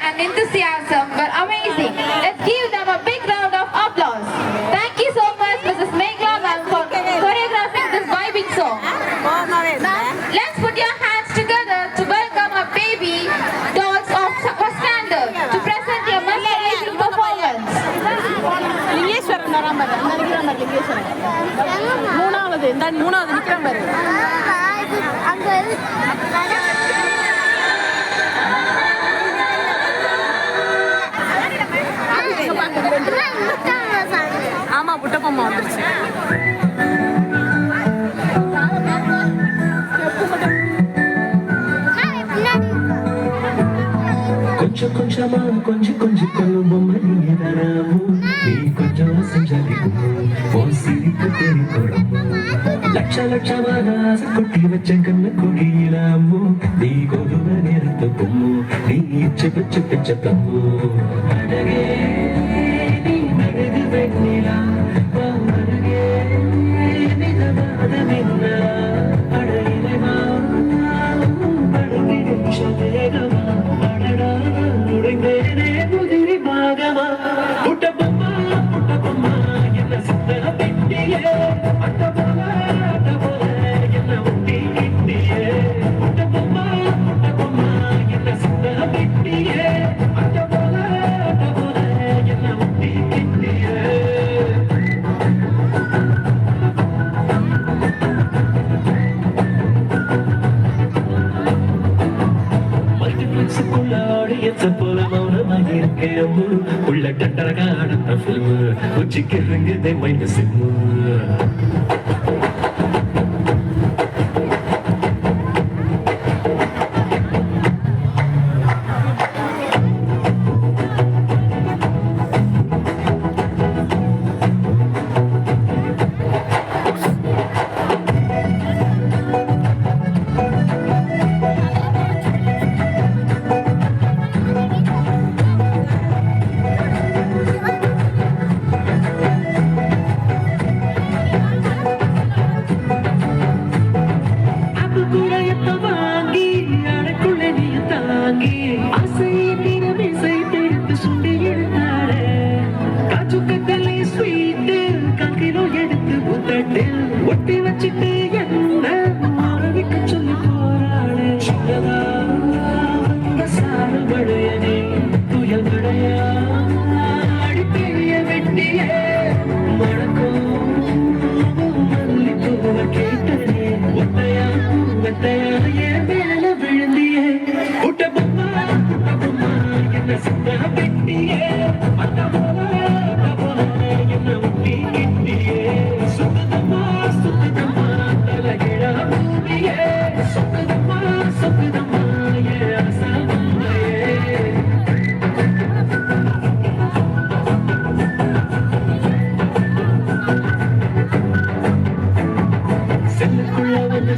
and enthusiasm were amazing. Let's give them a big round of applause. Thank you so much, Mrs. Megla ma'am, for choreographing this vibing song. Let's put your hands together to welcome our baby dolls of first standard to present your mesmerizing performance. மூணாவது நிக்கிறேன் பாரு. ஆமா புட்டப்பம்மா வந்துருச்சு. கொஞ்சம் கொஞ்சமா கொஞ்சம் கொஞ்சம் கொள்ளும் நீ கொஞ்சம் செஞ்சாலும் சிரிப்பு தெரியும். லட்ச லட்சமான ஆசை கொட்டி வச்ச கண்ண கொடியிலாமோ நீ கொழுவ நேரத்தை பொம்மோ நீ இச்ச பச்ச பச்ச தம்மோ அழகே நீ மனது வெண்ணிலா அழகே மிதவாத மின்னா அடையிலமா படுகிடும் சதேகமா அடடா நுழைந்தேனே முதிரி பாகமா புட்டபொம்மா புட்டபொம்மா என்ன சுத்த பெட்டியே போல மௌனமாக இருக்கேன் உள்ள டண்டரகா அடுத்த பிலிம் உச்சிக்கு இருங்குதே மைண்ட் சிம்மு ஒட்டி வச்சுட்டு என்ன மாறவிக்க சொல்லி போராடு சாறுபடையனே துயல் படையா அடிப்பெரிய வெட்டியே மணக்கும் மல்லிப்பூவ கேட்டனே ஒத்தையா வெத்தையா என் மேல விழுந்தியே புட்டபொம்மா என்ன சுத்த வெட்டியே அத்த போல என்ன ஒட்டி கிட்டியே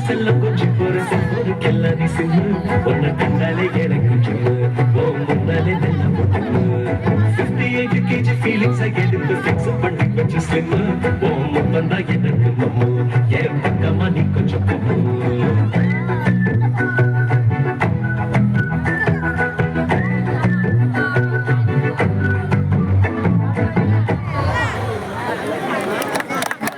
செல்லம் கொஞ்சம் போற செல்லுக்கெல்லாம் நீ சிம்மு ஒன்ன கண்டாலே எனக்கு சும்மு ஓ முன்னாலே நல்ல முட்டுமு 58 kg ஃபீலிங்ஸ் எடுத்து ஃபிக்ஸ் பண்ணி வச்சு ஸ்லிம்மு ஓ முப்பந்தா எனக்கு மம்மு என்